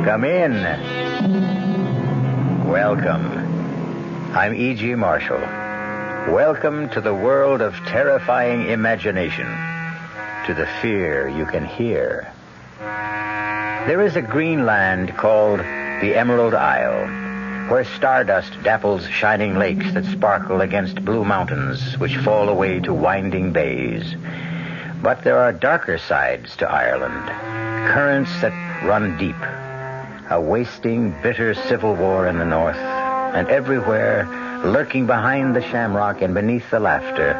Come in. Welcome. I'm E.G. Marshall. Welcome to the world of terrifying imagination, to the fear you can hear. There is a green land called the Emerald Isle, where stardust dapples shining lakes that sparkle against blue mountains which fall away to winding bays. But there are darker sides to Ireland, currents that run deep, a wasting, bitter civil war in the north, and everywhere, lurking behind the shamrock and beneath the laughter,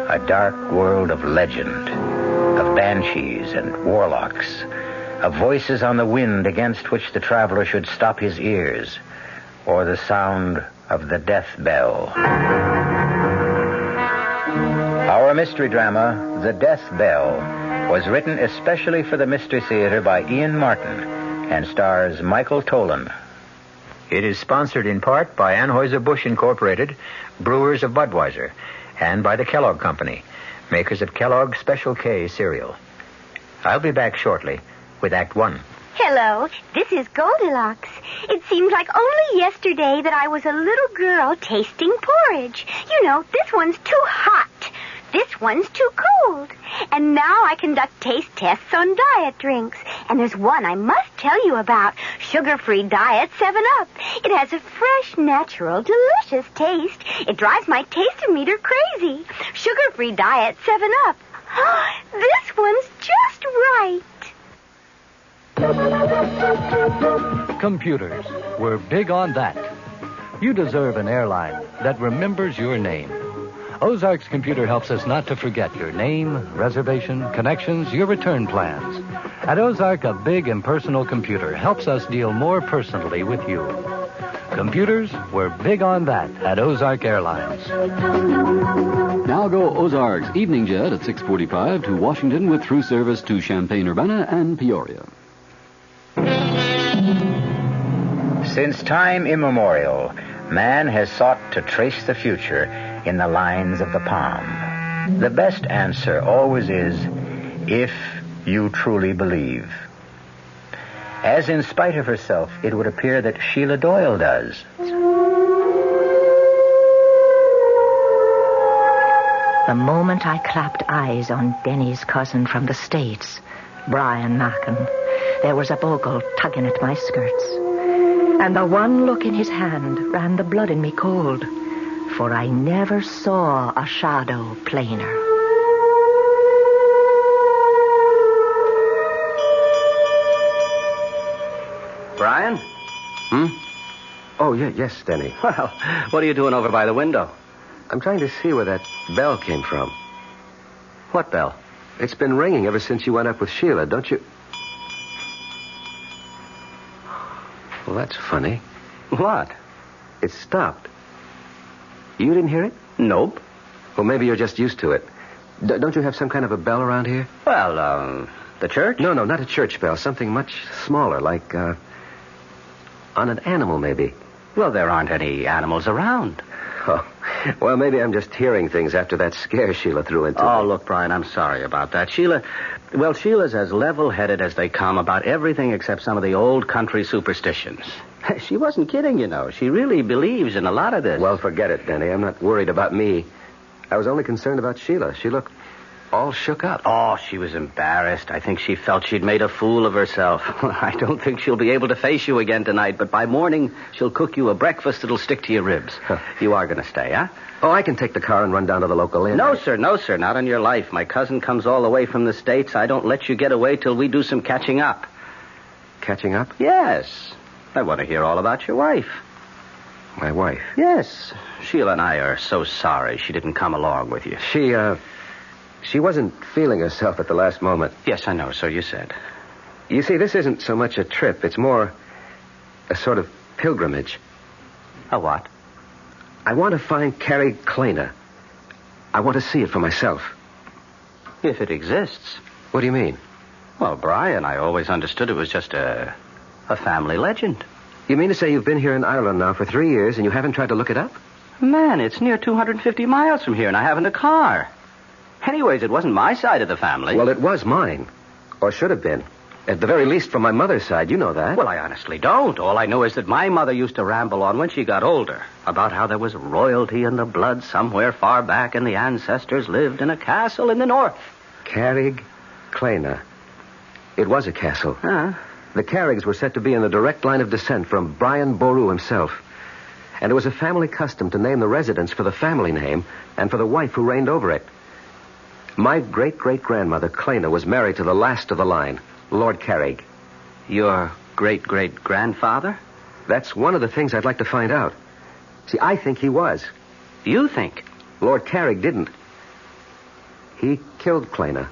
a dark world of legend, of banshees and warlocks, of voices on the wind against which the traveler should stop his ears, or the sound of the death bell. Our mystery drama, The Death Bell, was written especially for the Mystery Theater by Ian Martin and stars Michael Tolan. It is sponsored in part by Anheuser-Busch Incorporated, brewers of Budweiser, and by the Kellogg Company, makers of Kellogg's Special K cereal. I'll be back shortly with Act One. Hello, this is Goldilocks. It seems like only yesterday that I was a little girl tasting porridge. You know, this one's too hot. This one's too cold. And now I conduct taste tests on diet drinks. And there's one I must tell you about. Sugar-free diet 7-Up. It has a fresh, natural, delicious taste. It drives my taste-o-meter crazy. Sugar-free diet 7-Up. This one's just right. Computers. We're big on that. You deserve an airline that remembers your name. Ozark's computer helps us not to forget your name, reservation, connections, your return plans. At Ozark, a big impersonal computer helps us deal more personally with you. Computers, we're big on that at Ozark Airlines. Now go Ozark's evening jet at 6:45 to Washington with through service to Champaign-Urbana and Peoria. Since time immemorial, man has sought to trace the future in the lines of the palm. The best answer always is, if you truly believe. As in spite of herself, it would appear that Sheila Doyle does. The moment I clapped eyes on Denny's cousin from the States, Brian Mackin, there was a bogle tugging at my skirts. And the one look in his hand ran the blood in me cold, for I never saw a shadow plainer. Brian? Oh, yes, Denny. Well, what are you doing over by the window? I'm trying to see where that bell came from. What bell? It's been ringing ever since you went up with Sheila, don't you? Well, that's funny. What? It stopped. You didn't hear it? Nope. Well, maybe you're just used to it. Don't you have some kind of a bell around here? Well, the church? No, not a church bell. Something much smaller, like, on an animal, maybe. Well, there aren't any animals around. Oh, well, maybe I'm just hearing things after that scare Sheila threw into me. Oh, look, Brian, I'm sorry about that. Sheila's as level-headed as they come about everything except some of the old country superstitions. She wasn't kidding, you know. She really believes in a lot of this. Well, forget it, Denny. I'm not worried about me. I was only concerned about Sheila. She looked all shook up. Oh, she was embarrassed. I think she felt she'd made a fool of herself. I don't think she'll be able to face you again tonight, but by morning she'll cook you a breakfast that'll stick to your ribs. You are going to stay, huh? Oh, I can take the car and run down to the local inn. No, sir, not on your life. My cousin comes all the way from the States. I don't let you get away till we do some catching up. Catching up? Yes. I want to hear all about your wife. My wife? Yes. Sheila and I are so sorry she didn't come along with you. She wasn't feeling herself at the last moment. Yes, I know, so you said. You see, this isn't so much a trip. It's more a sort of pilgrimage. A what? I want to find Carrie Kleiner. I want to see it for myself. If it exists. What do you mean? Well, Brian, I always understood it was just a family legend. You mean to say you've been here in Ireland now for 3 years and you haven't tried to look it up? Man, it's near 250 miles from here and I haven't a car. Anyways, it wasn't my side of the family. Well, it was mine. Or should have been. At the very least from my mother's side. You know that. Well, I honestly don't. All I know is that my mother used to ramble on when she got older about how there was royalty in the blood somewhere far back and the ancestors lived in a castle in the north. Carrig, Clena. It was a castle. Huh? The Carrigs were said to be in the direct line of descent from Brian Boru himself. And it was a family custom to name the residence for the family name and for the wife who reigned over it. My great-great-grandmother, Clena, was married to the last of the line, Lord Carrig. Your great-great-grandfather? That's one of the things I'd like to find out. See, I think he was. You think? Lord Carrig didn't. He killed Clena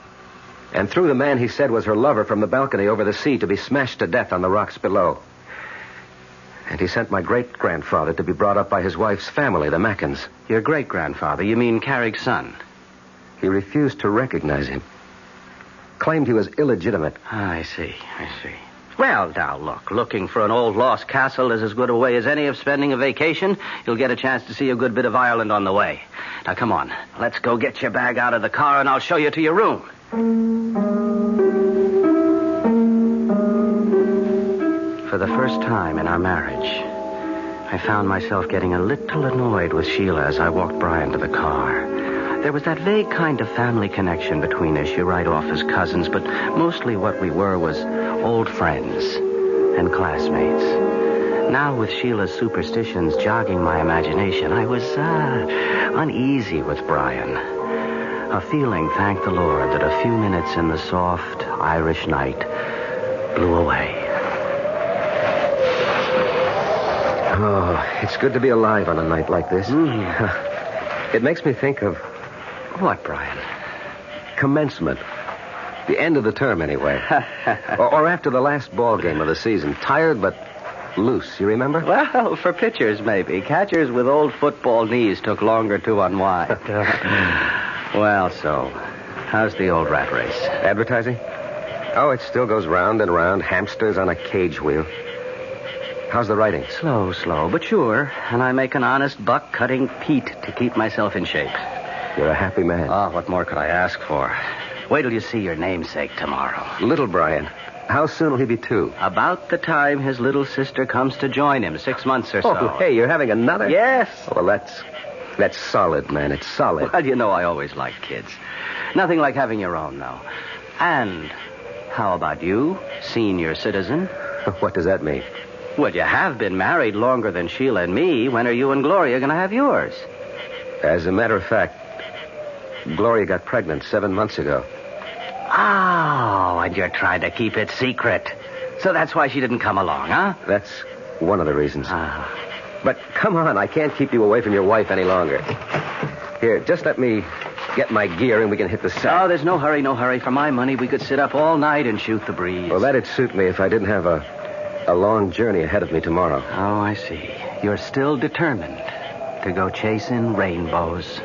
and threw the man he said was her lover from the balcony over the sea to be smashed to death on the rocks below. And he sent my great-grandfather to be brought up by his wife's family, the Mackens. Your great-grandfather? You mean Carrig's son? He refused to recognize him. Claimed he was illegitimate. I see. Well, now, look. Looking for an old lost castle is as good a way as any of spending a vacation. You'll get a chance to see a good bit of Ireland on the way. Now, come on. Let's go get your bag out of the car, and I'll show you to your room. For the first time in our marriage, I found myself getting a little annoyed with Sheila as I walked Brian to the car. There was that vague kind of family connection between us. You write off as cousins, but mostly what we were was old friends and classmates. Now, with Sheila's superstitions jogging my imagination, I was uneasy with Brian. A feeling, thank the Lord, that a few minutes in the soft Irish night blew away. Oh, it's good to be alive on a night like this. It makes me think of... What, Brian? Commencement. The end of the term, anyway. or after the last ball game of the season. Tired, but loose, you remember? Well, for pitchers, maybe. Catchers with old football knees took longer to unwind. Well, so, how's the old rat race? Advertising? Oh, it still goes round and round. Hamsters on a cage wheel. How's the writing? Slow, but sure. And I make an honest buck cutting peat to keep myself in shape. You're a happy man. Oh, what more could I ask for? Wait till you see your namesake tomorrow. Little Brian. How soon will he be 2? About the time his little sister comes to join him, 6 months or so. Oh, hey, you're having another? Yes. Well, that's solid, man. It's solid. Well, you know I always liked kids. Nothing like having your own, though. And how about you, senior citizen? What does that mean? Well, you have been married longer than Sheila and me. When are you and Gloria going to have yours? As a matter of fact, Gloria got pregnant 7 months ago. Oh, and you're trying to keep it secret. So that's why she didn't come along, huh? That's one of the reasons. But come on, I can't keep you away from your wife any longer. Here, just let me get my gear and we can hit the sack. Oh, there's no hurry. For my money, we could sit up all night and shoot the breeze. Well, that'd suit me if I didn't have a long journey ahead of me tomorrow. Oh, I see. You're still determined to go chasing rainbows.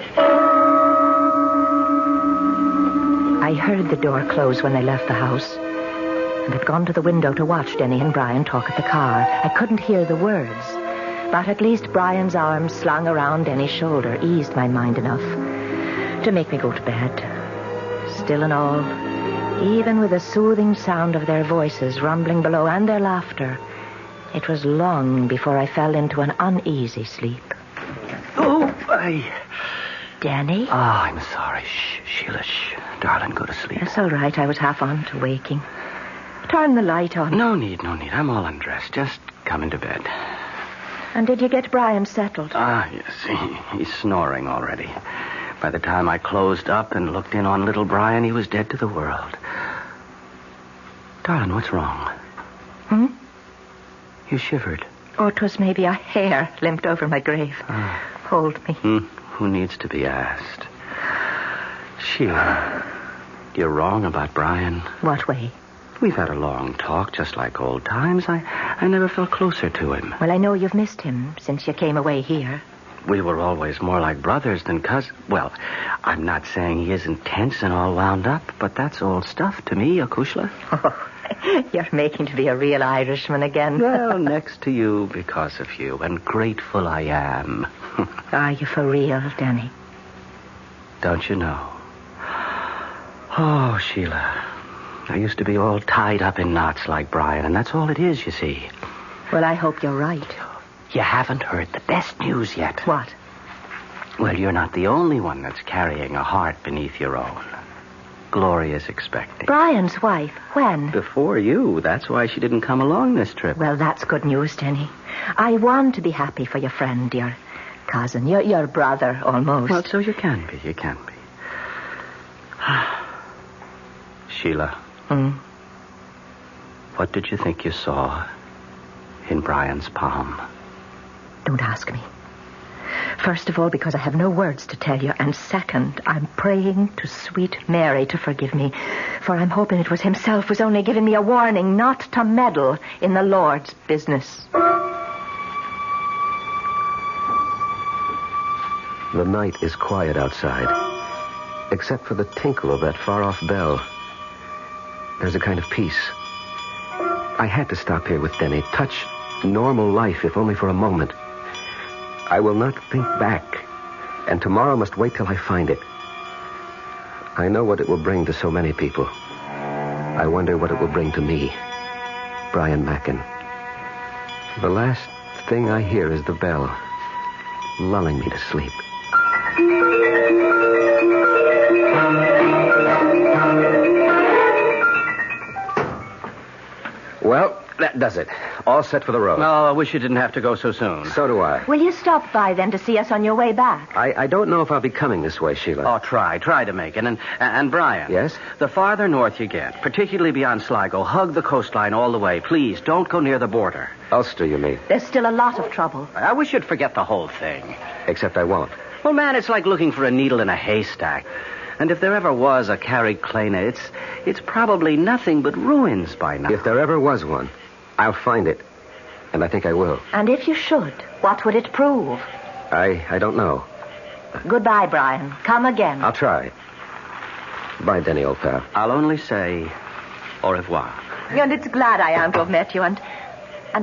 I heard the door close when they left the house and had gone to the window to watch Denny and Brian talk at the car. I couldn't hear the words, but at least Brian's arms slung around Denny's shoulder eased my mind enough to make me go to bed. Still and all, even with the soothing sound of their voices rumbling below and their laughter, it was long before I fell into an uneasy sleep. Denny? Oh, I'm sorry. Shh, Sheila, shh. Darling, go to sleep. It's all right. I was half on to waking. Turn the light on. No need. I'm all undressed. Just come into bed. And did you get Brian settled? Yes. He's snoring already. By the time I closed up and looked in on little Brian, he was dead to the world. Darling, what's wrong? You shivered. Oh, 'twas maybe a hair limped over my grave. Hold me. Who needs to be asked? Sheila, you're wrong about Brian. What way? We've had a long talk, just like old times. I never felt closer to him. Well, I know you've missed him since you came away here. We were always more like brothers than cousins. Well, I'm not saying he isn't tense and all wound up, but that's old stuff to me, Akushla. Oh, you're making to be a real Irishman again. Well, next to you because of you, and grateful I am. Are you for real, Danny? Don't you know? Oh, Sheila, I used to be all tied up in knots like Brian, and that's all it is, you see. Well, I hope you're right. You haven't heard the best news yet. What? Well, you're not the only one that's carrying a heart beneath your own. Gloria's expecting. Brian's wife? When? Before you. That's why she didn't come along this trip. Well, that's good news, Denny. I want to be happy for your friend, your cousin, your brother, almost. Well, so you can be. You can be. Sheila. What did you think you saw in Brian's palm? Don't ask me. First of all, because I have no words to tell you. And second, I'm praying to sweet Mary to forgive me. For I'm hoping it was himself who's only giving me a warning not to meddle in the Lord's business. The night is quiet outside, except for the tinkle of that far-off bell. There's a kind of peace. I had to stop here with Denny, touch normal life, if only for a moment. I will not think back, and tomorrow must wait till I find it. I know what it will bring to so many people. I wonder what it will bring to me, Brian Mackin. The last thing I hear is the bell, lulling me to sleep. Well, that does it. All set for the road. Oh, I wish you didn't have to go so soon. So do I. Will you stop by then to see us on your way back? I don't know if I'll be coming this way, Sheila. Oh, try to make it. And Brian. Yes? The farther north you get, particularly beyond Sligo, hug the coastline all the way. Please, don't go near the border. Ulster, you mean? There's still a lot of trouble. I wish you'd forget the whole thing. Except I won't. Well, man, it's like looking for a needle in a haystack. And if there ever was a Carrick-Clana, it's probably nothing but ruins by now. If there ever was one, I'll find it. And I think I will. And if you should, what would it prove? I don't know. Goodbye, Brian. Come again. I'll try. Bye, Denny, old pal. I'll only say au revoir. And it's glad I am to have met you, and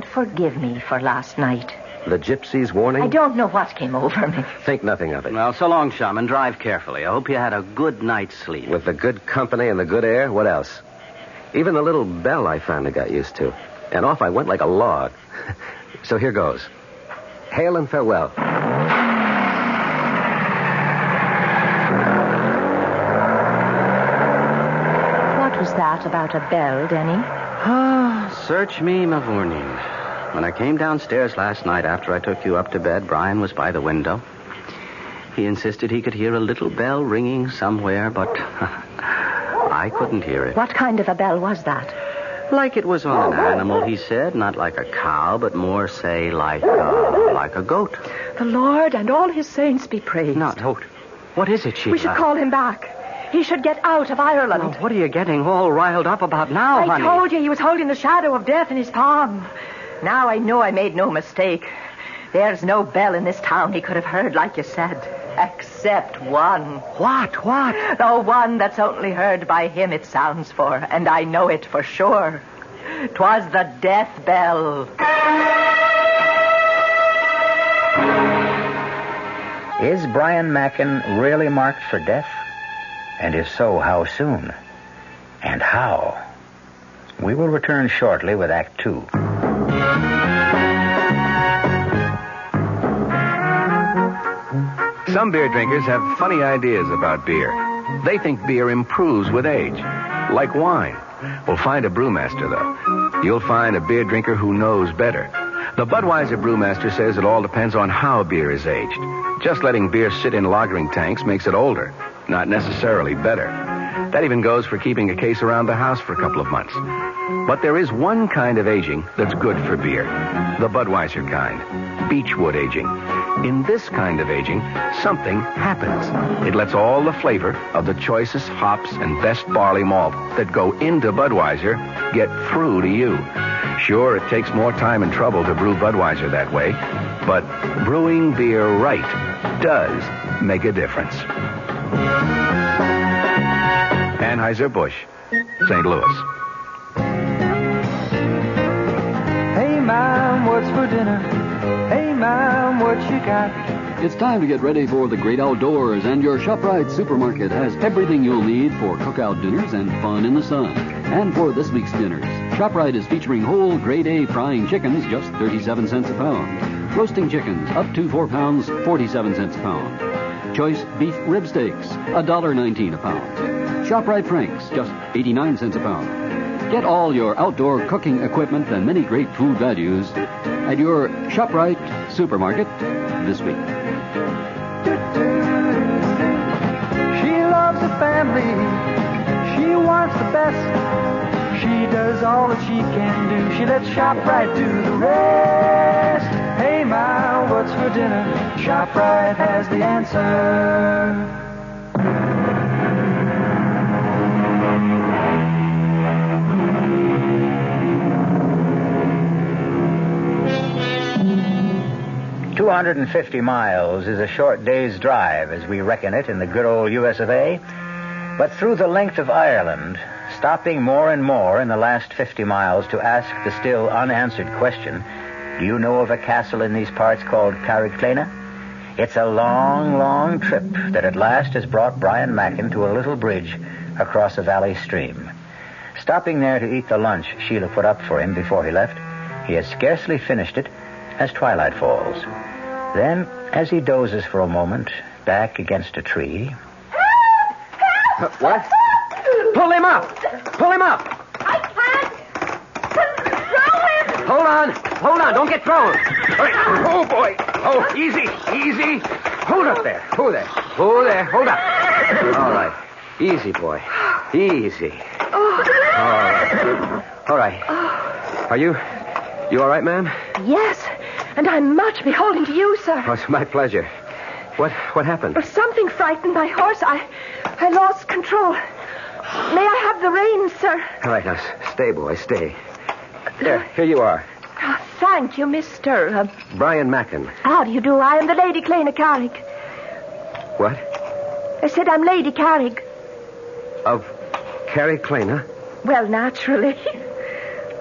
forgive me for last night. The gypsy's warning? I don't know what came over me. Think nothing of it. Well, so long, chum, and drive carefully. I hope you had a good night's sleep. With the good company and the good air, what else? Even the little bell I finally got used to. And off I went like a log. So here goes. Hail and farewell. What was that about a bell, Denny? Search me, Mavourneen. When I came downstairs last night after I took you up to bed, Brian was by the window. He insisted he could hear a little bell ringing somewhere, but I couldn't hear it. What kind of a bell was that? Like it was on an animal, he said. Not like a cow, but more, say, like a goat. The Lord and all his saints be praised. No, what is it, Sheila? We should call him back. He should get out of Ireland. Oh, what are you getting all riled up about now, honey? I told you he was holding the shadow of death in his palm. Now I know I made no mistake. There's no bell in this town he could have heard, like you said. Except one. What? The one that's only heard by him it sounds for, and I know it for sure. 'Twas the death bell. Is Brian Mackin really marked for death? And if so, how soon? And how? We will return shortly with Act 2. Some beer drinkers have funny ideas about beer. They think beer improves with age, like wine. Well, find a brewmaster, though. You'll find a beer drinker who knows better. The Budweiser brewmaster says it all depends on how beer is aged. Just letting beer sit in lagering tanks makes it older, not necessarily better. That even goes for keeping a case around the house for a couple of months. But there is one kind of aging that's good for beer. The Budweiser kind. Beechwood aging. In this kind of aging, something happens. It lets all the flavor of the choicest hops and best barley malt that go into Budweiser get through to you. Sure, it takes more time and trouble to brew Budweiser that way, but brewing beer right does make a difference. Anheuser-Busch, St. Louis. Hey, Mom, what's for dinner? Hey, Mom, what you got? It's time to get ready for the great outdoors, and your ShopRite supermarket has everything you'll need for cookout dinners and fun in the sun. And for this week's dinners, ShopRite is featuring whole grade A frying chickens, just 37 cents a pound. Roasting chickens, up to 4 pounds, 47 cents a pound. Choice beef rib steaks, $1.19 a pound. ShopRite Franks, just 89 cents a pound. Get all your outdoor cooking equipment and many great food values at your ShopRite supermarket this week. She loves the family. She wants the best. She does all that she can do. She lets ShopRite do the rest. Hey, Ma, what's for dinner? ShopRite has the answer. 250 miles is a short day's drive as we reckon it in the good old US of A. But through the length of Ireland, stopping more and more in the last 50 miles to ask the still unanswered question, do you know of a castle in these parts called Carrickclena? It's a long, long trip that at last has brought Brian Mackin to a little bridge across a valley stream. Stopping there to eat the lunch Sheila put up for him before he left, he has scarcely finished it as twilight falls. Then, as he dozes for a moment, back against a tree... What? Pull him up! Pull him up! I can't control him! Hold on, don't get thrown. Oh, boy. Oh, easy. Hold up there. Hold up. All right. Easy, boy. Easy. All right. Are you all right, ma'am? Yes, and I'm much beholden to you, sir. Oh, it's my pleasure. What happened? Well, something frightened my horse. I lost control. May I have the reins, sir? All right, now, stay, boy, stay. Here you are. Oh, thank you, Mr. Brian Mackin. How do you do? I am the Lady Clena Carrig. What? I said I'm Lady Carrig. Of Carrickclena? Well, naturally.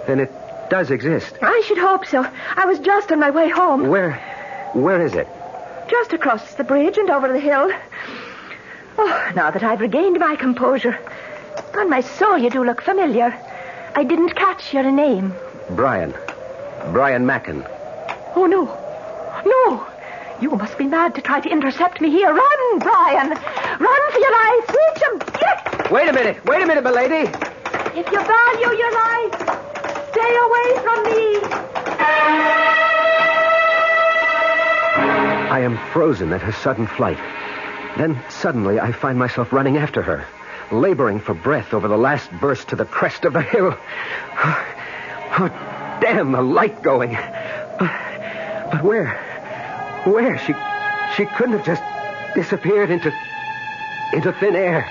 Then it does exist. I should hope so. I was just on my way home. Where is it? Just across the bridge and over the hill. Oh, now that I've regained my composure. On my soul, you do look familiar. I didn't catch your name. Brian Mackin. Oh, no. No. You must be mad to try to intercept me here. Run, Brian. Run for your life. Reach him. Get. Wait a minute, my lady. If you value your life, stay away from me. I am frozen at her sudden flight. Then suddenly I find myself running after her, laboring for breath over the last burst to the crest of the hill. Oh, damn, the light going. But where? She couldn't have just disappeared into thin air.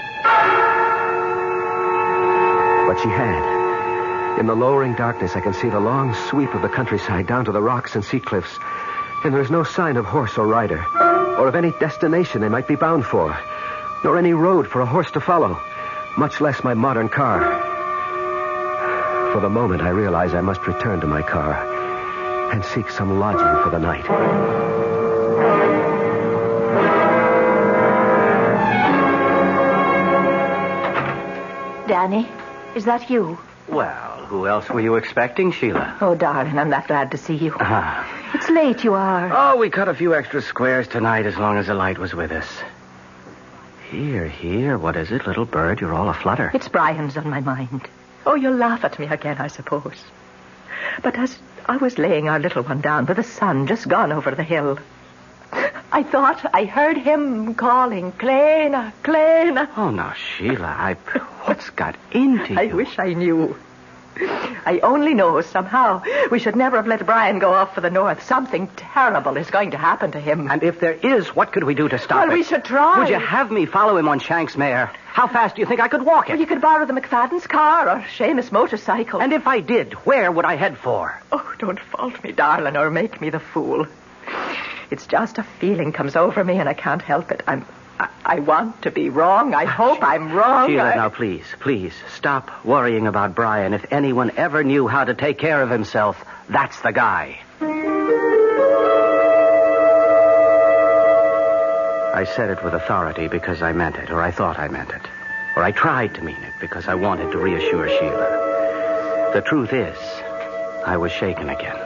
But she had. In the lowering darkness, I can see the long sweep of the countryside down to the rocks and sea cliffs. And there's no sign of horse or rider, or of any destination they might be bound for, nor any road for a horse to follow, much less my modern car. For the moment, I realize I must return to my car and seek some lodging for the night. Danny, is that you? Well, who else were you expecting, Sheila? Oh, darling, I'm that glad to see you. It's late, you are. Oh, we cut a few extra squares tonight as long as the light was with us. Here, what is it, little bird? You're all aflutter. It's Brian's on my mind. Oh, you'll laugh at me again, I suppose. But as I was laying our little one down with the sun just gone over the hill, I thought I heard him calling, Clena, Clena. Oh, now, Sheila, what's got into you? I wish I knew. I only know somehow we should never have let Brian go off for the north. Something terrible is going to happen to him. And if there is, what could we do to stop it? Well, we should try. Would you have me follow him on Shank's mare? How fast do you think I could walk it? Well, you could borrow the McFadden's car or Seamus' motorcycle. And if I did, where would I head for? Oh, don't fault me, darling, or make me the fool. It's just a feeling comes over me and I can't help it. I want to be wrong. I hope I'm wrong. Sheila, now please, stop worrying about Brian. If anyone ever knew how to take care of himself, that's the guy. I said it with authority because I meant it, or I thought I meant it. Or I tried to mean it because I wanted to reassure Sheila. The truth is, I was shaken again.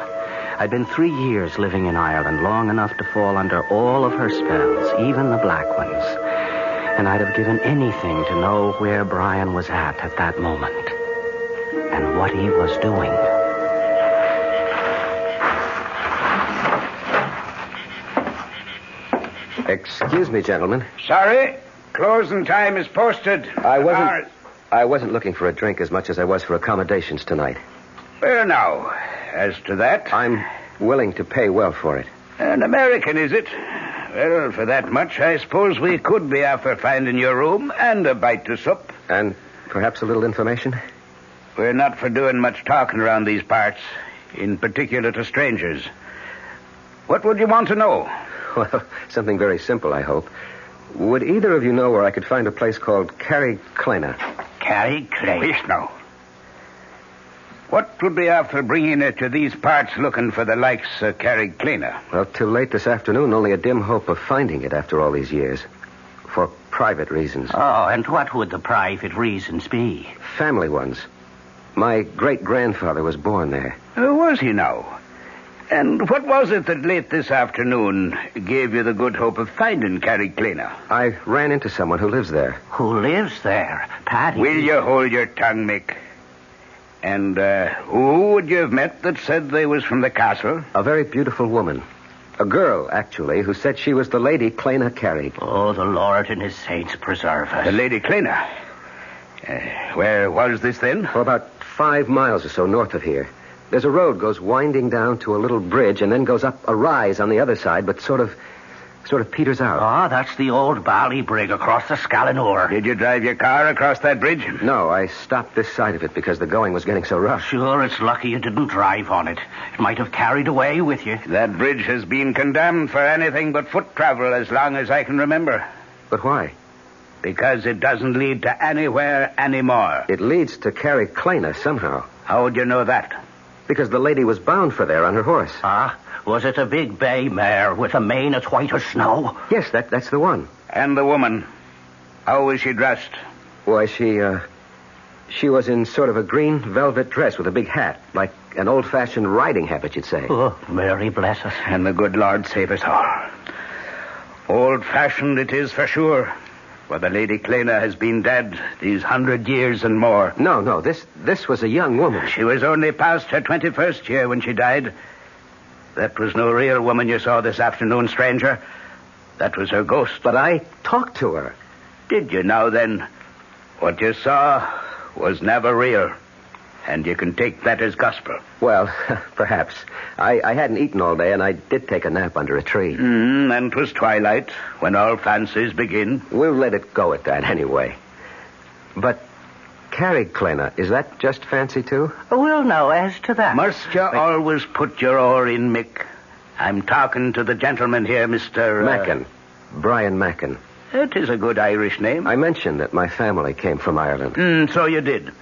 I'd been 3 years living in Ireland, long enough to fall under all of her spells, even the black ones. And I'd have given anything to know where Brian was at that moment. And what he was doing. Excuse me, gentlemen. Sorry. Closing time is posted. I wasn't looking for a drink as much as I was for accommodations tonight. Well, now, as to that... I'm willing to pay well for it. An American, is it? Well, for that much, I suppose we could be after finding your room and a bite to sup. And perhaps a little information? We're not for doing much talking around these parts, in particular to strangers. What would you want to know? Well, something very simple, I hope. Would either of you know where I could find a place called Carrick-Clana? Carrick-Clana? Yes, now. What would be after bringing it to these parts looking for the likes of Carrick-Clana? Well, till late this afternoon, only a dim hope of finding it after all these years. For private reasons. Oh, and what would the private reasons be? Family ones. My great-grandfather was born there. Was he now? And what was it that late this afternoon gave you the good hope of finding Carrick-Clana? I ran into someone who lives there. Who lives there? Paddy? Will you hold your tongue, Mick? And who would you have met that said they was from the castle? A very beautiful woman. A girl, actually, who said she was the Lady Clana Carrick. Oh, the Lord and his saints preserve us. The Lady Clana? Where was this then? For about 5 miles or so north of here. There's a road goes winding down to a little bridge and then goes up a rise on the other side, but sort of peters out. Oh, that's the old Ballybrig across the Scalinor. Did you drive your car across that bridge? No, I stopped this side of it because the going was getting so rough. Sure, it's lucky you didn't drive on it. It might have carried away with you. That bridge has been condemned for anything but foot travel as long as I can remember. But why? Because it doesn't lead to anywhere anymore. It leads to Carrick-Clana somehow. How would you know that? Because the lady was bound for there on her horse. Ah, was it a big bay mare with a mane as white as snow? Yes, that's the one. And the woman, how was she dressed? Why, she was in sort of a green velvet dress with a big hat, like an old-fashioned riding habit, you'd say. Oh, Mary bless us. And the good Lord save us all. Old-fashioned it is for sure. For the Lady Clana has been dead these 100 years and more. No, this was a young woman. She was only past her 21st year when she died. That was no real woman you saw this afternoon, stranger. That was her ghost. But I talked to her. Did you now, then? What you saw was never real. And you can take that as gospel. Well, perhaps. I hadn't eaten all day, and I did take a nap under a tree. And 'twas twilight, when all fancies begin. We'll let it go at that, anyway. But Carrick-Clana, is that just fancy, too? Well, now, as to that... Must you always put your oar in, Mick? I'm talking to the gentleman here, Mr... Mackin. Brian Mackin. It is a good Irish name. I mentioned that my family came from Ireland. So you did.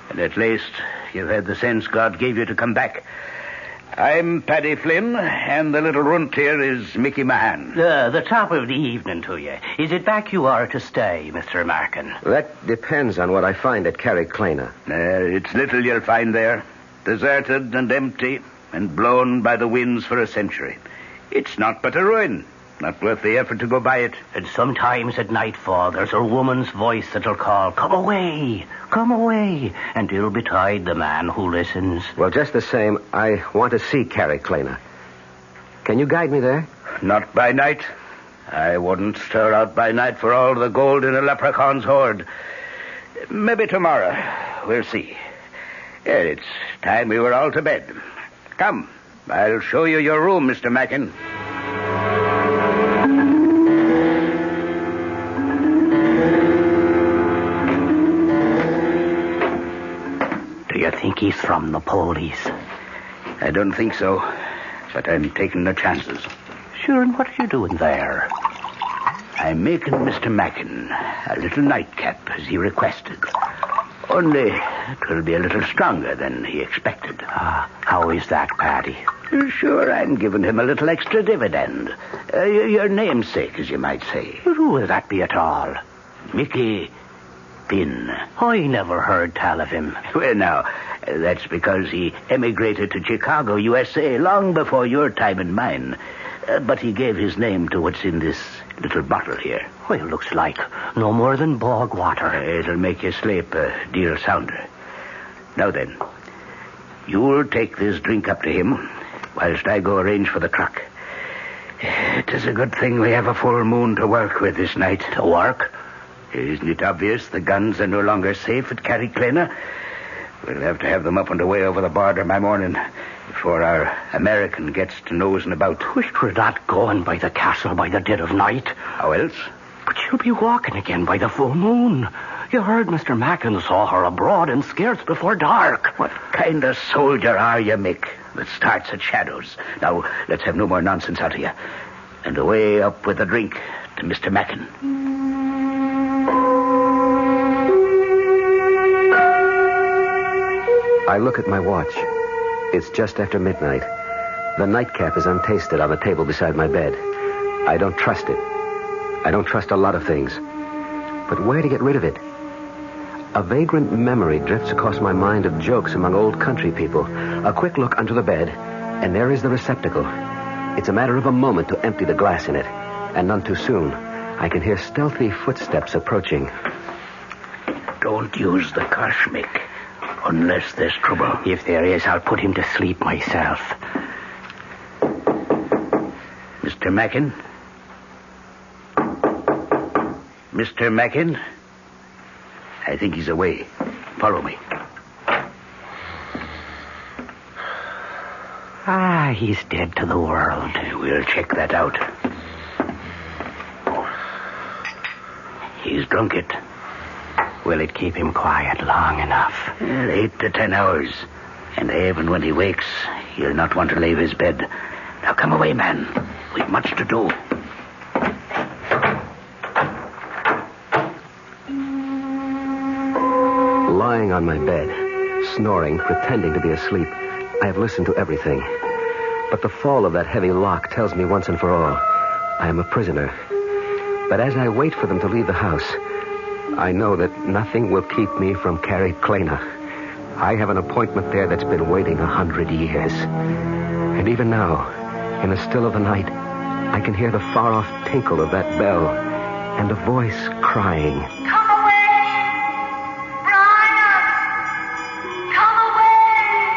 And at least you've had the sense God gave you to come back. I'm Paddy Flynn, and the little runt here is Mickey Mahan. The top of the evening to you. Is it back you are to stay, Mr. Markin? That depends on what I find at Carrick-Clana. It's little you'll find there. Deserted and empty, and blown by the winds for a century. It's not but a ruin. Not worth the effort to go by it. And sometimes at nightfall, there's a woman's voice that'll call, come away, and ill betide the man who listens. Well, just the same, I want to see Carrick-Clana. Can you guide me there? Not by night. I wouldn't stir out by night for all the gold in a leprechaun's hoard. Maybe tomorrow. We'll see. It's time we were all to bed. Come, I'll show you your room, Mr. Mackin. Do you think he's from the police? I don't think so, but I'm taking the chances. Sure, and what are you doing there? I'm making Mr. Mackin a little nightcap, as he requested. Only it will be a little stronger than he expected. How is that, Paddy? Sure, I'm giving him a little extra dividend. Your namesake, as you might say. Who will that be at all? Mickey been? I never heard tell of him. Well, now, that's because he emigrated to Chicago, USA, long before your time and mine. But he gave his name to what's in this little bottle here. Well, looks like no more than bog water. It'll make you sleep a deal sounder. Now then, you'll take this drink up to him, whilst I go arrange for the truck. It is a good thing we have a full moon to work with this night. To work? Isn't it obvious the guns are no longer safe at Carriclana? We'll have to have them up and away over the border by morning, before our American gets to nosing about. Wish 'twere that going by the castle by the dead of night. How else? But she'll be walking again by the full moon. You heard Mr. Mackin saw her abroad and scarce before dark. What kind of soldier are you, Mick, that starts at shadows? Now, let's have no more nonsense out of you. And away up with the drink to Mr. Mackin. I look at my watch. It's just after midnight. The nightcap is untasted on the table beside my bed. I don't trust it. I don't trust a lot of things. But where to get rid of it? A vagrant memory drifts across my mind of jokes among old country people. A quick look under the bed, and there is the receptacle. It's a matter of a moment to empty the glass in it, and none too soon. I can hear stealthy footsteps approaching. Don't use the curse, Mick, unless there's trouble. If there is, I'll put him to sleep myself. Mr. Mackin? Mr. Mackin? I think he's away. Follow me. He's dead to the world. We'll check that out. He's drunk it. Will it keep him quiet long enough? 8 to 10 hours. And even when he wakes, he'll not want to leave his bed. Now come away, man. We've much to do. Lying on my bed, snoring, pretending to be asleep, I have listened to everything. But the fall of that heavy lock tells me once and for all, I am a prisoner. But as I wait for them to leave the house, I know that nothing will keep me from Carriclana. I have an appointment there that's been waiting 100 years. And even now, in the still of the night, I can hear the far-off tinkle of that bell and a voice crying. Come away, Brian! Come away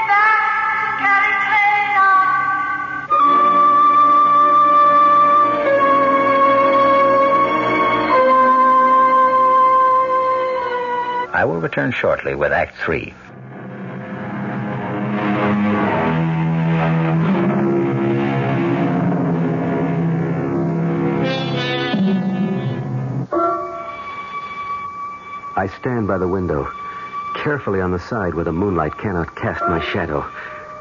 back to I will return shortly with Act 3. I stand by the window, carefully on the side where the moonlight cannot cast my shadow,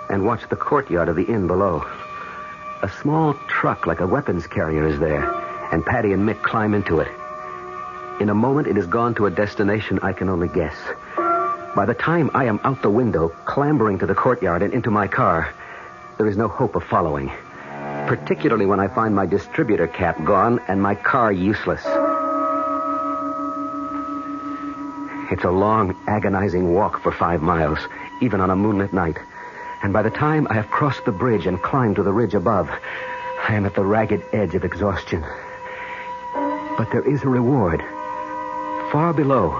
and watch the courtyard of the inn below. A small truck like a weapons carrier is there, and Patty and Mick climb into it. In a moment, it has gone to a destination I can only guess. By the time I am out the window, clambering to the courtyard and into my car, there is no hope of following, particularly when I find my distributor cap gone and my car useless. It's a long, agonizing walk for 5 miles, even on a moonlit night. And by the time I have crossed the bridge and climbed to the ridge above, I am at the ragged edge of exhaustion. But there is a reward. Far below,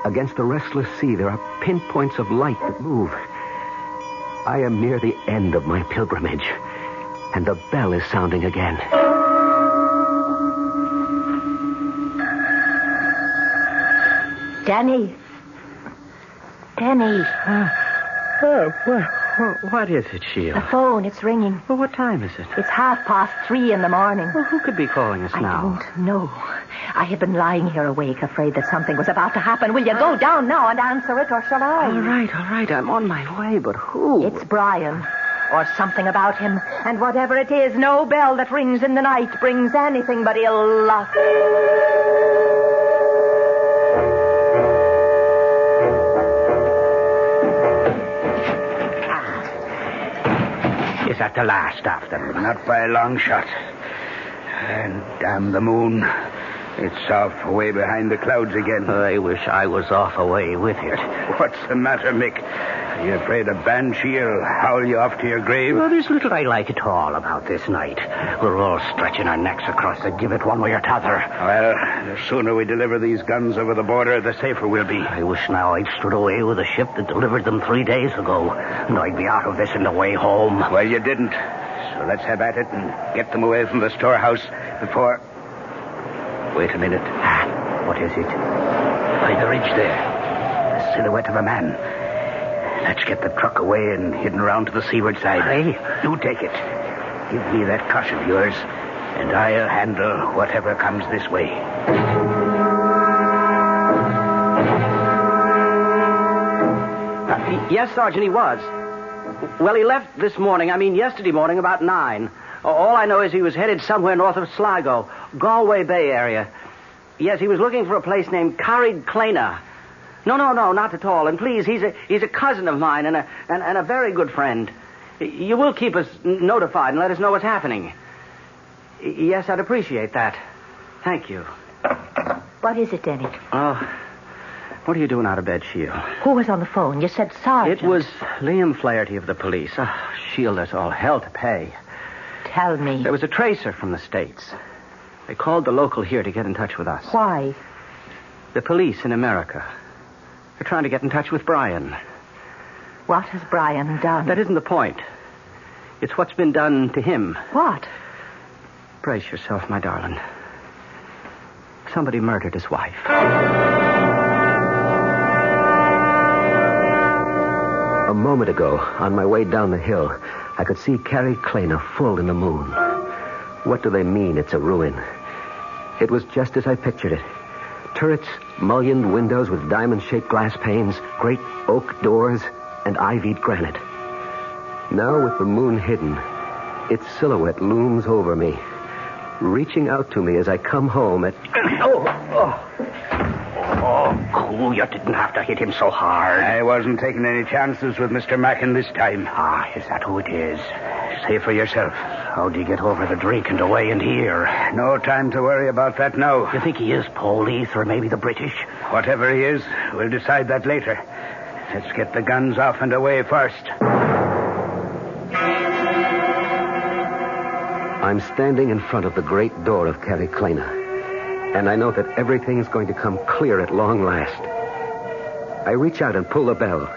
against the restless sea, there are pinpoints of light that move. I am near the end of my pilgrimage, and the bell is sounding again. Danny. What is it, Sheila? The phone, it's ringing. Well, what time is it? It's 3:30 in the morning. Well, who could be calling us now? I don't know. I have been lying here awake, afraid that something was about to happen. Will you go down now and answer it, or shall I? All right. I'm on my way, but who? It's Brian, or something about him. And whatever it is, no bell that rings in the night brings anything but ill luck. Is that the last of them? Not by a long shot. And damn the moon. It's off way behind the clouds again. I wish I was off away with it. What's the matter, Mick? Are you afraid a banshee will howl you off to your grave? Well, there's little I like at all about this night. We're all stretching our necks across the gibbet one way or t'other. Well, the sooner we deliver these guns over the border, the safer we'll be. I wish now I'd stood away with a ship that delivered them 3 days ago. And I'd be out of this on the way home. Well, you didn't. So let's have at it and get them away from the storehouse before... Wait a minute. What is it? By the ridge there. The silhouette of a man. Let's get the truck away and hidden around to the seaward side. Hey? You take it. Give me that cush of yours, and I'll handle whatever comes this way. Yes, Sergeant, he was. Well, he left yesterday morning about 9. All I know is he was headed somewhere north of Sligo, Galway Bay area. Yes, he was looking for a place named Carrig Clena. No, not at all. And please, he's a cousin of mine and a very good friend. You will keep us notified and let us know what's happening. Yes, I'd appreciate that. Thank you. What is it, Denny? Oh, what are you doing out of bed, Sheila? Who was on the phone? You said Sergeant. It was Liam Flaherty of the police. Oh, Sheila, there's all hell to pay. Tell me. There was a tracer from the States. They called the local here to get in touch with us. Why? The police in America. They're trying to get in touch with Brian. What has Brian done? That isn't the point. It's what's been done to him. What? Brace yourself, my darling. Somebody murdered his wife. A moment ago, on my way down the hill, I could see Carrig Clena full in the moon. What do they mean it's a ruin? It was just as I pictured it. Turrets, mullioned windows with diamond-shaped glass panes, great oak doors, and ivied granite. Now, with the moon hidden, its silhouette looms over me, reaching out to me as I come home at... Oh, cool. You didn't have to hit him so hard. I wasn't taking any chances with Mr. Mackin this time. Ah, is that who it is? Say for yourself. How'd he get over the drink and away and here? No time to worry about that now. You think he is police or maybe the British? Whatever he is, we'll decide that later. Let's get the guns off and away first. I'm standing in front of the great door of Carrig Clena, and I know that everything's going to come clear at long last. I reach out and pull the bell.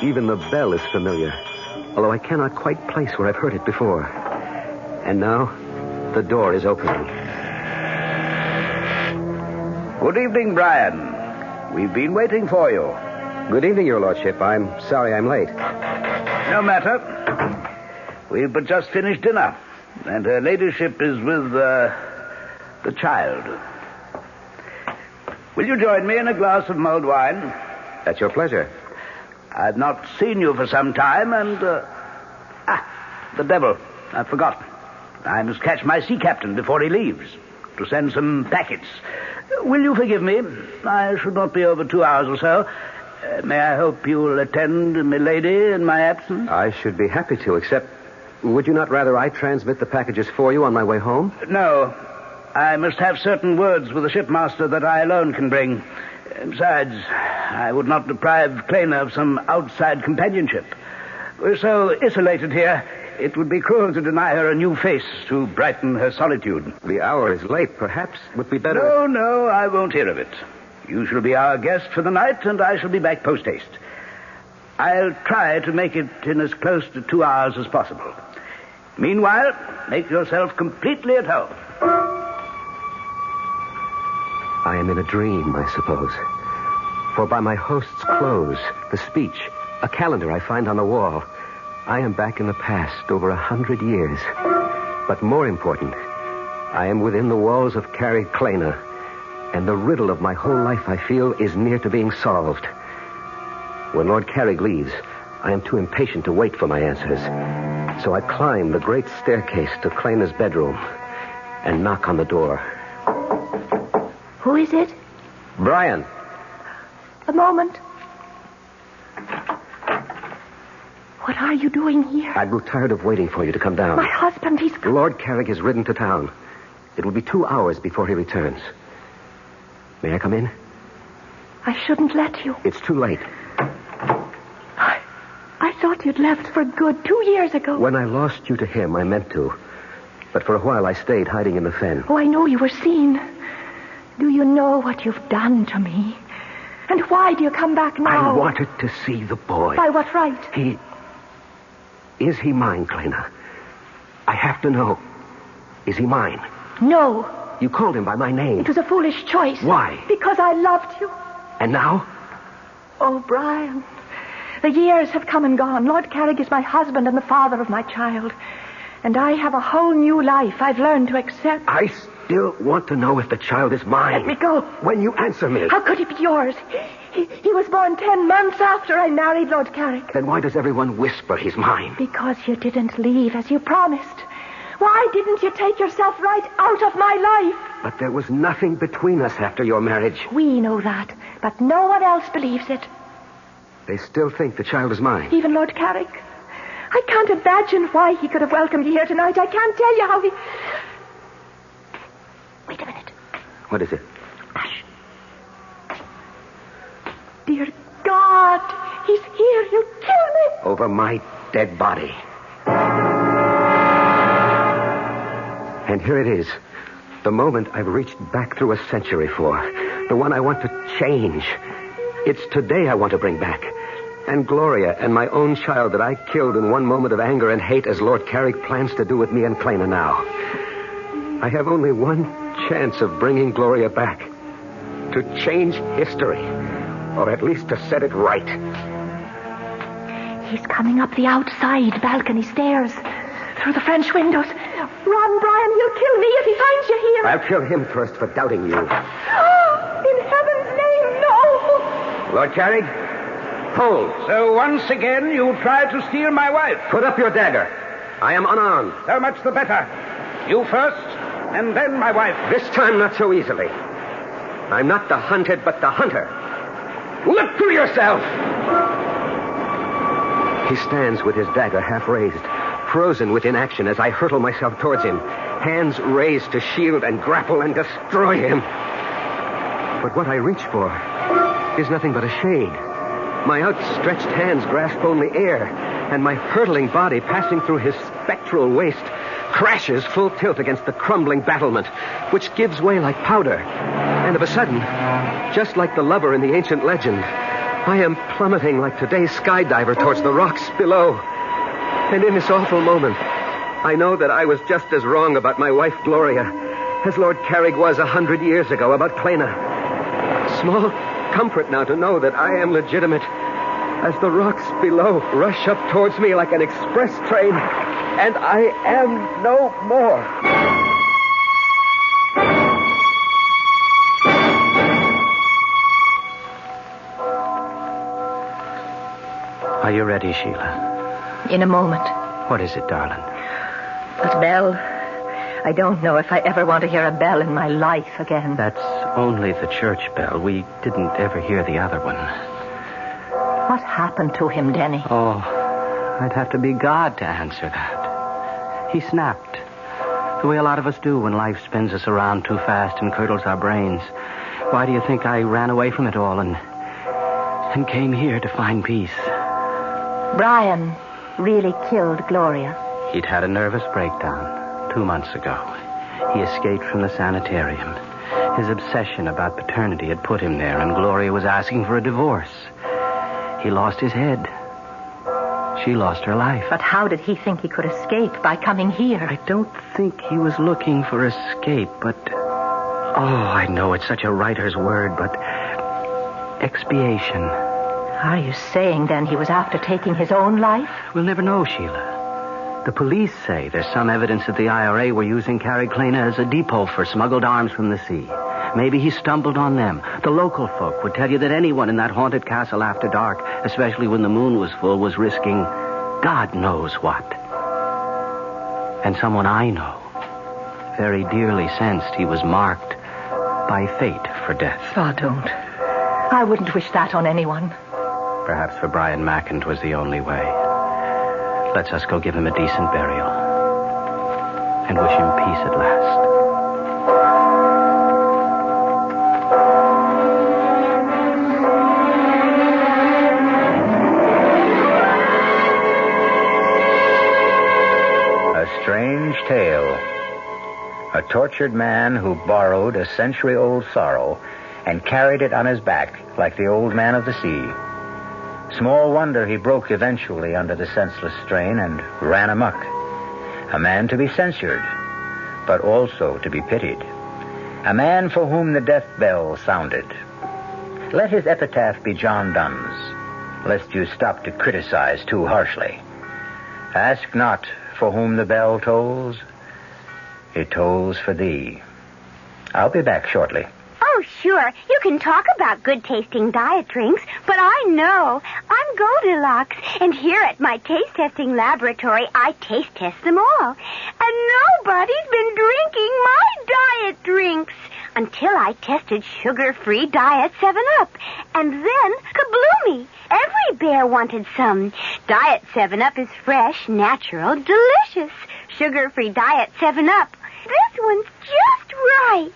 Even the bell is familiar, although I cannot quite place where I've heard it before. And now, the door is opening. Good evening, Brian. We've been waiting for you. Good evening, Your Lordship. I'm sorry I'm late. No matter. We've but just finished dinner, and her ladyship is with the child. Will you join me in a glass of mulled wine? At your pleasure. I've not seen you for some time, and... the devil. I've forgotten. I must catch my sea captain before he leaves to send some packets. Will you forgive me? I should not be over 2 hours or so. May I hope you'll attend milady in my absence? I should be happy to, except... Would you not rather I transmit the packages for you on my way home? No. I must have certain words with the shipmaster that I alone can bring. Besides, I would not deprive Clena of some outside companionship. We're so isolated here, it would be cruel to deny her a new face to brighten her solitude. The hour is late. Perhaps would be better... No, I won't hear of it. You shall be our guest for the night, and I shall be back post-haste. I'll try to make it in as close to 2 hours as possible. Meanwhile, make yourself completely at home. I am in a dream, I suppose. For by my host's clothes, the speech, a calendar I find on the wall, I am back in the past over 100 years. But more important, I am within the walls of Carrig Clena, and the riddle of my whole life, I feel, is near to being solved. When Lord Carrig leaves, I am too impatient to wait for my answers. So I climb the great staircase to Clena's bedroom and knock on the door. Who is it? Brian. A moment. What are you doing here? I grew tired of waiting for you to come down. My husband, he's... Lord Carrick has ridden to town. It will be 2 hours before he returns. May I come in? I shouldn't let you. It's too late. I thought you'd left for good 2 years ago. When I lost you to him, I meant to. But for a while, I stayed hiding in the fen. Oh, I know you were seen. Do you know what you've done to me? And why do you come back now? I wanted to see the boy. By what right? Is he mine, Clena? I have to know. Is he mine? No. You called him by my name. It was a foolish choice. Why? Because I loved you. And now? Oh, Brian. The years have come and gone. Lord Carrick is my husband and the father of my child. And I have a whole new life I've learned to accept. I still want to know if the child is mine. Let me go. When you answer me. How could he be yours? He was born 10 months after I married Lord Carrick. Then why does everyone whisper he's mine? Because you didn't leave as you promised. Why didn't you take yourself right out of my life? But there was nothing between us after your marriage. We know that, but no one else believes it. They still think the child is mine. Even Lord Carrick. I can't imagine why he could have welcomed you here tonight. I can't tell you how he... Wait a minute. What is it? Hush. Dear God, he's here. He'll kill me. Over my dead body. And here it is. The moment I've reached back through a century for. The one I want to change. It's today I want to bring back. And Gloria and my own child that I killed in one moment of anger and hate as Lord Carrick plans to do with me and Clena now. I have only one chance of bringing Gloria back. To change history. Or at least to set it right. He's coming up the outside balcony stairs. Through the French windows. Run, Brian, he'll kill me if he finds you here. I'll kill him first for doubting you. In heaven's name, no. Lord Carrick, hold. So once again you tried to steal my wife. Put up your dagger. I am unarmed. So much the better. You first, and then my wife. This time not so easily. I'm not the hunted, but the hunter. Look to yourself! He stands with his dagger half raised, frozen with inaction as I hurtle myself towards him, hands raised to shield and grapple and destroy him. But what I reach for is nothing but a shade. My outstretched hands grasp only air, and my hurtling body passing through his spectral waist crashes full tilt against the crumbling battlement, which gives way like powder. And of a sudden, just like the lover in the ancient legend, I am plummeting like today's skydiver towards the rocks below. And in this awful moment, I know that I was just as wrong about my wife, Gloria, as Lord Carrick was 100 years ago about Clena. Small comfort now to know that I am legitimate as the rocks below rush up towards me like an express train, and I am no more. Are you ready, Sheila? In a moment. What is it, darling? That bell. I don't know if I ever want to hear a bell in my life again. That's only the church bell. We didn't ever hear the other one. What happened to him, Denny? Oh, I'd have to be God to answer that. He snapped. The way a lot of us do when life spins us around too fast and curdles our brains. Why do you think I ran away from it all and came here to find peace? Brian really killed Gloria. He'd had a nervous breakdown 2 months ago. He escaped from the sanitarium. His obsession about paternity had put him there, and Gloria was asking for a divorce. He lost his head. She lost her life. But how did he think he could escape by coming here? I don't think he was looking for escape, but... Oh, I know it's such a writer's word, but... expiation. Are you saying, then, he was after taking his own life? We'll never know, Sheila. The police say there's some evidence that the IRA were using Carrick Clena as a depot for smuggled arms from the sea. Maybe he stumbled on them. The local folk would tell you that anyone in that haunted castle after dark, especially when the moon was full, was risking God knows what. And someone I know very dearly sensed he was marked by fate for death. Oh, don't. I wouldn't wish that on anyone. Perhaps for Brian Mack it was the only way. Let's us go give him a decent burial. And wish him peace at last. A strange tale. A tortured man who borrowed a century-old sorrow and carried it on his back like the old man of the sea. Small wonder he broke eventually under the senseless strain and ran amok. A man to be censured, but also to be pitied. A man for whom the death bell sounded. Let his epitaph be John Donne's, lest you stop to criticize too harshly. Ask not for whom the bell tolls. It tolls for thee. I'll be back shortly. Oh, sure. You can talk about good-tasting diet drinks, but I know. I'm Goldilocks, and here at my taste-testing laboratory, I taste-test them all. And nobody's been drinking my diet drinks until I tested sugar-free Diet 7-Up. And then, kabloomy! Every bear wanted some. Diet 7-Up is fresh, natural, delicious. Sugar-free Diet 7-Up. This one's just right.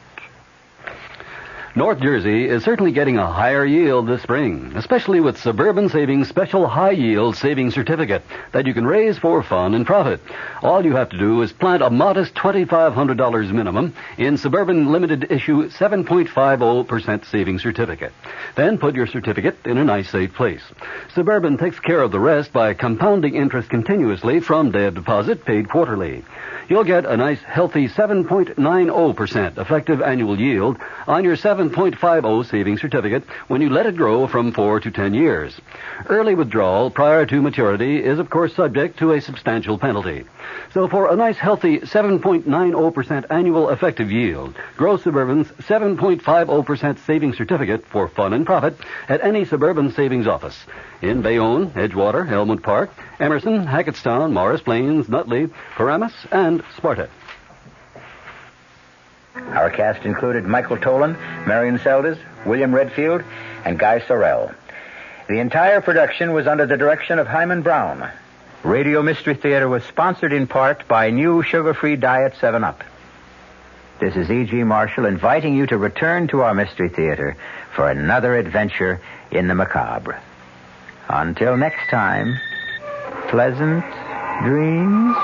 North Jersey is certainly getting a higher yield this spring, especially with Suburban Savings Special High Yield Savings Certificate that you can raise for fun and profit. All you have to do is plant a modest $2,500 minimum in Suburban Limited Issue 7.50% Savings Certificate. Then put your certificate in a nice safe place. Suburban takes care of the rest by compounding interest continuously from day of deposit paid quarterly. You'll get a nice healthy 7.90% effective annual yield on your 7.50 savings certificate when you let it grow from 4 to 10 years. Early withdrawal prior to maturity is, of course, subject to a substantial penalty. So for a nice healthy 7.90% annual effective yield, grow Suburban's 7.50% savings certificate for fun and profit at any Suburban Savings office in Bayonne, Edgewater, Elmwood Park, Emerson, Hackettstown, Morris Plains, Nutley, Paramus, and Sparta. Our cast included Michael Tolan, Marian Seldes, William Redfield, and Guy Sorel. The entire production was under the direction of Hyman Brown. Radio Mystery Theater was sponsored in part by new sugar-free Diet 7-Up. This is E.G. Marshall inviting you to return to our Mystery Theater for another adventure in the macabre. Until next time, pleasant dreams.